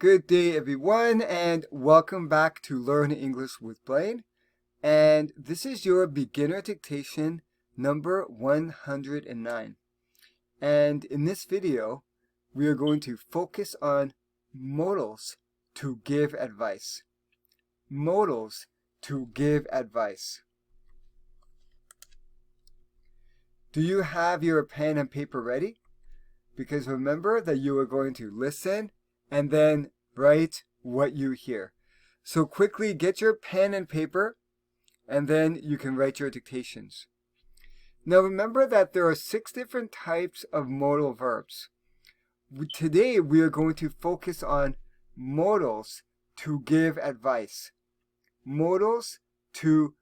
Good day, everyone, and welcome back to Learn English with Blaine. And this is your beginner dictation number 109. And in this video, we are going to focus on modals to give advice. Modals to give advice. Do you have your pen and paper ready? Because remember that you are going to listen and then write what you hear. So quickly get your pen and paper, and then you can write your dictations. Now remember that there are 6 different types of modal verbs. Today we are going to focus on modals to give advice. Modals to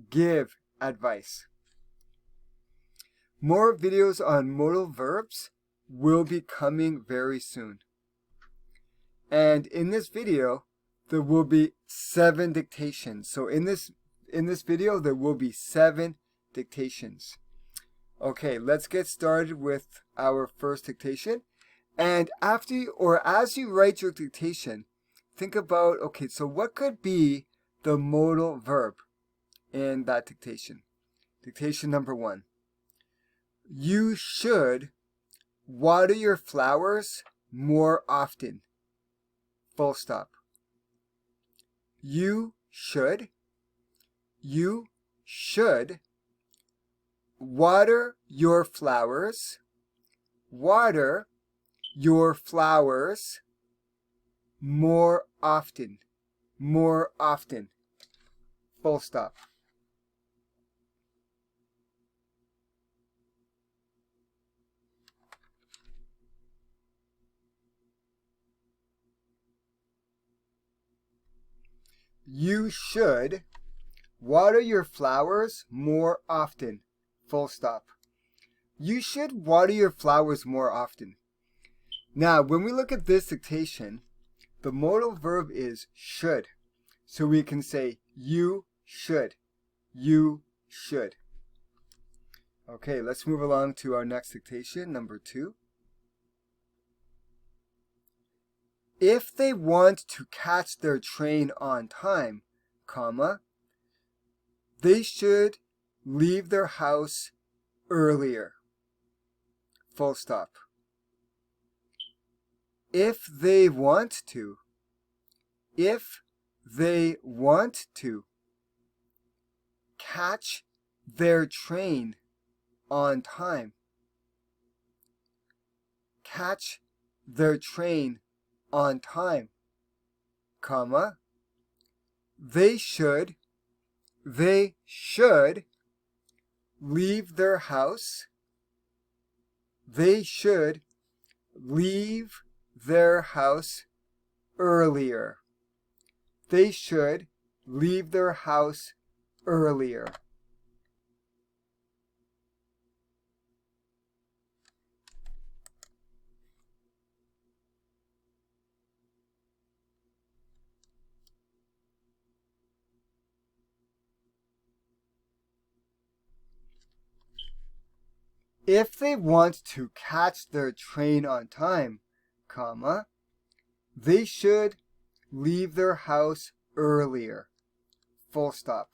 give advice. More videos on modal verbs will be coming very soon. And in this video, there will be 7 dictations. So in this video, there will be 7 dictations. Okay, let's get started with our first dictation. And as you write your dictation, think about, okay, so what could be the modal verb in that dictation? Dictation number 1. You should water your flowers more often. Full stop. You should water your flowers more often. Full stop. You should water your flowers more often. Full stop. You should water your flowers more often. Now, when we look at this dictation, the modal verb is should. So we can say you should. You should. Okay, let's move along to our next dictation, number 2. If they want to catch their train on time, comma, they should leave their house earlier. Full stop. If they want to catch their train on time, comma, they should leave their house earlier. They should leave their house earlier. If they want to catch their train on time, comma, they should leave their house earlier. Full stop.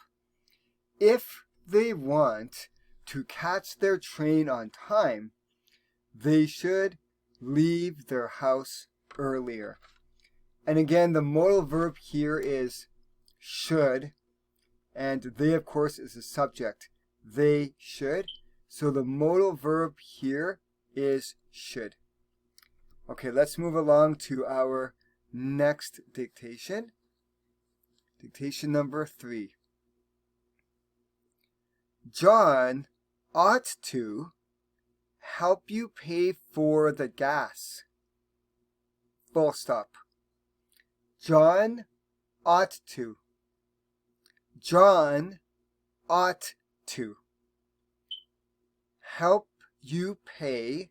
If they want to catch their train on time, they should leave their house earlier. And again, the modal verb here is should, and they, of course, is the subject. They should. So the modal verb here is should. Okay, let's move along to our next dictation. Dictation number 3. John ought to help you pay for the gas. Full stop. John ought to. John ought to help you pay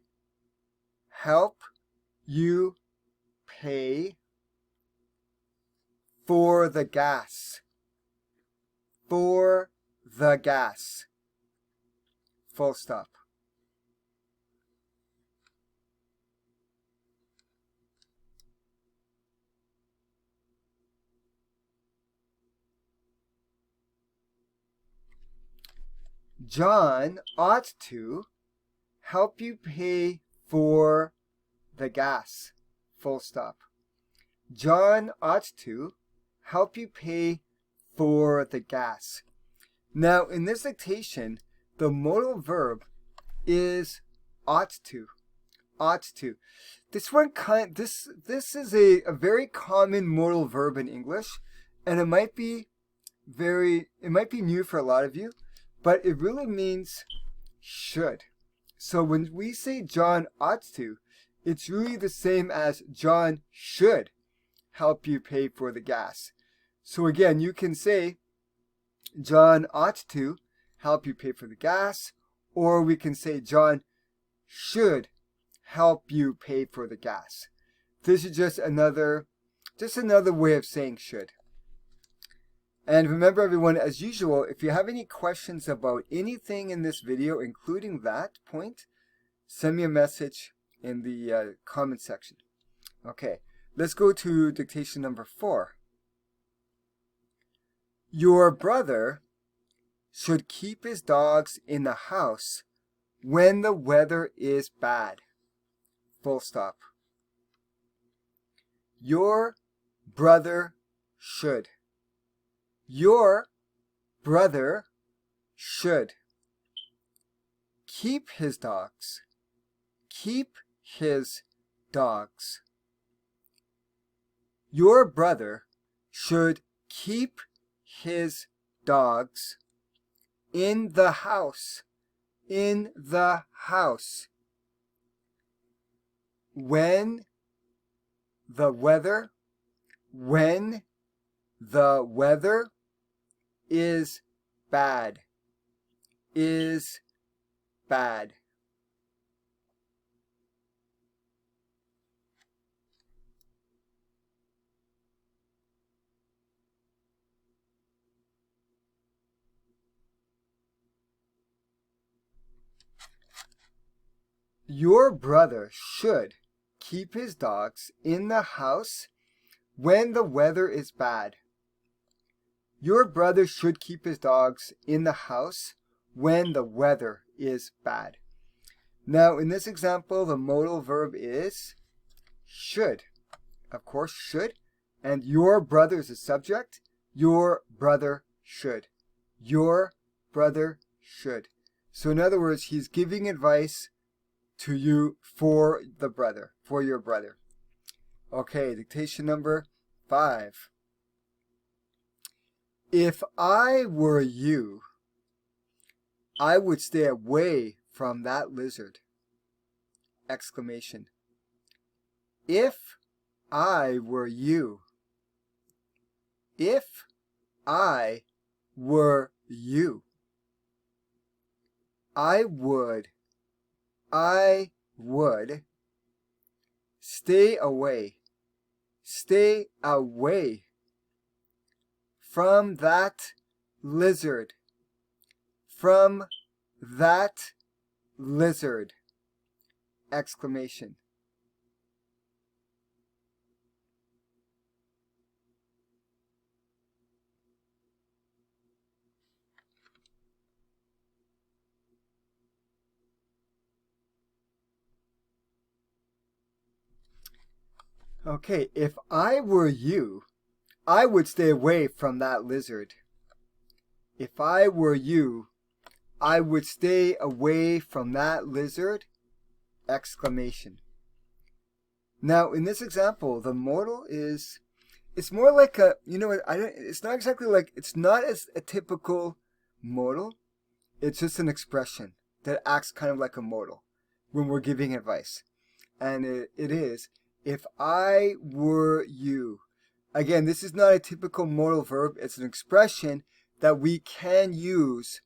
for the gas. Full stop. John ought to help you pay for the gas. Full stop. John ought to help you pay for the gas. Now, in this dictation, the modal verb is ought to. Ought to. This is a very common modal verb in English, and it might be new for a lot of you, but it really means should. So when we say John ought to, it's really the same as John should help you pay for the gas. So again, you can say John ought to help you pay for the gas, or we can say John should help you pay for the gas. This is just another way of saying should. And remember everyone, as usual, if you have any questions about anything in this video, including that point, send me a message in the comment section. Okay, let's go to dictation number 4. Your brother should keep his dogs in the house when the weather is bad. Full stop. Your brother should. Your brother should keep his dogs. Keep his dogs. Your brother should keep his dogs in the house. In the house. When the weather is bad. Is bad. Your brother should keep his dogs in the house when the weather is bad. Your brother should keep his dogs in the house when the weather is bad. Now, in this example, the modal verb is should. Of course, should. And your brother is the subject. Your brother should. Your brother should. So in other words, he's giving advice to you for your brother. Okay, dictation number 5. If I were you, I would stay away from that lizard. Exclamation. If I were you. If I were you. I would stay away from that lizard. From that lizard. Exclamation. Okay, if I were you, I would stay away from that lizard. If I were you, I would stay away from that lizard! Exclamation. Now, in this example, the modal is, it's more like a, it's not exactly like, it's not as a typical modal. It's just an expression that acts kind of like a modal when we're giving advice. And it is, if I were you. Again, this is not a typical modal verb. It's an expression that we can use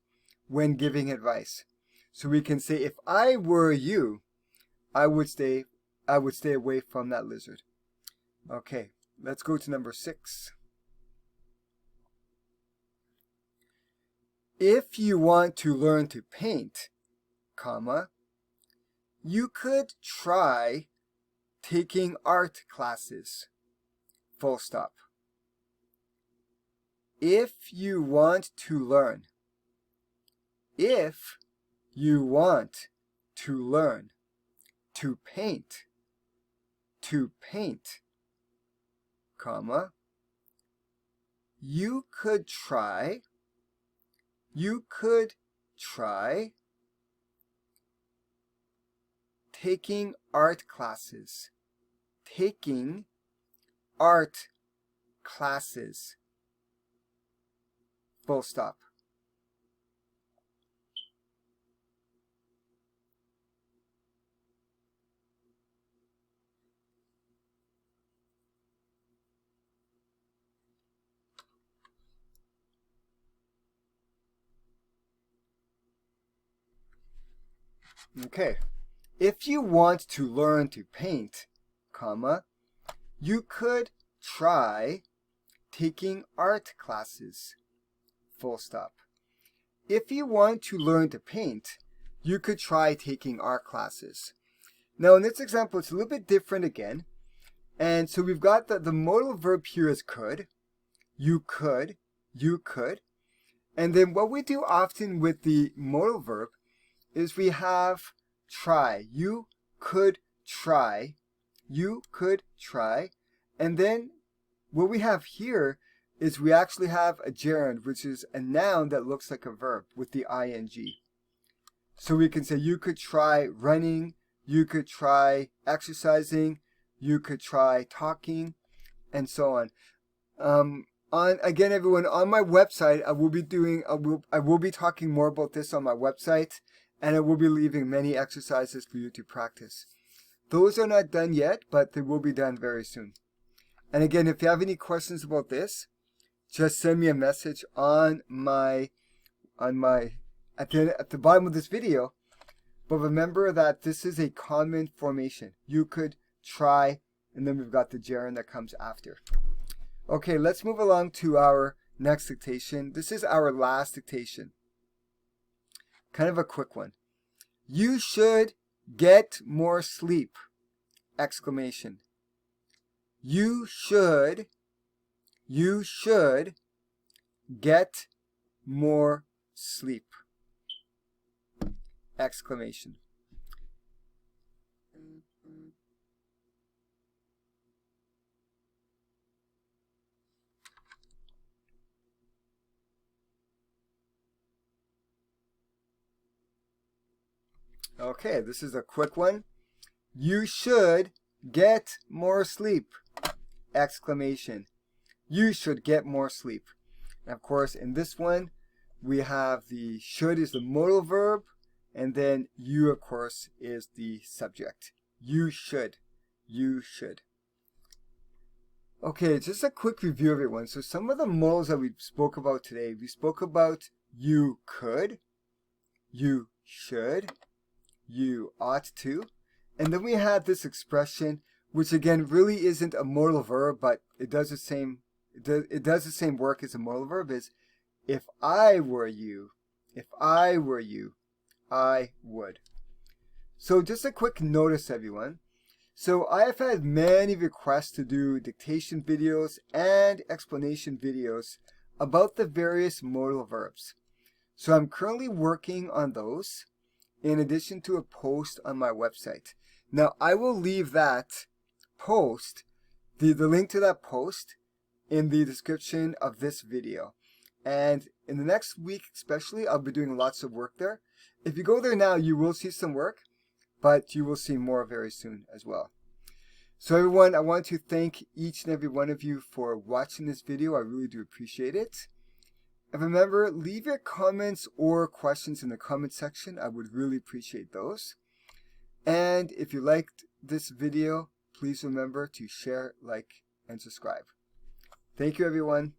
when giving advice. So we can say, if I were you, I would stay away from that lizard. Okay, let's go to number 6. If you want to learn to paint, comma, you could try taking art classes. Full stop. If you want to learn if you want to learn to paint, comma, you could try taking art classes, full stop. Okay, if you want to learn to paint, comma, you could try taking art classes, full stop. If you want to learn to paint, you could try taking art classes. Now in this example, it's a little bit different again. And so we've got the modal verb here is could. You could. And then what we do often with the modal verb is we have try. You could try. And then what we have here is we actually have a gerund, which is a noun that looks like a verb with the ing. So we can say you could try running, you could try exercising, you could try talking, and so on. Again, everyone, on my website, I will be talking more about this on my website, and I will be leaving many exercises for you to practice. Those are not done yet, but they will be done very soon. And again, if you have any questions about this, just send me a message at the bottom of this video. But remember that this is a common formation. You could try, and then we've got the gerund that comes after. Okay, let's move along to our next dictation. This is our last dictation. Kind of a quick one. You should get more sleep! Exclamation. You should get more sleep! Exclamation. Okay, this is a quick one. You should get more sleep! Exclamation. You should get more sleep. And of course, in this one, we have the should is the modal verb, and then you, of course, is the subject. You should. Okay, just a quick review, everyone. So some of the modals that we spoke about today, we spoke about you could, you should, you ought to, and then we had this expression, which again really isn't a modal verb, but it does the same work as a modal verb, is if I were you, I would. So just a quick notice, everyone. So I have had many requests to do dictation videos and explanation videos about the various modal verbs. So I'm currently working on those in addition to a post on my website. Now I will leave that post, the link to that post, in the description of this video. And in the next week especially, I'll be doing lots of work there. If you go there now, you will see some work, but you will see more very soon as well. So everyone, I want to thank each and every one of you for watching this video. I really do appreciate it. And remember, leave your comments or questions in the comment section. I would really appreciate those. And if you liked this video, please remember to share, like, and subscribe. Thank you, everyone.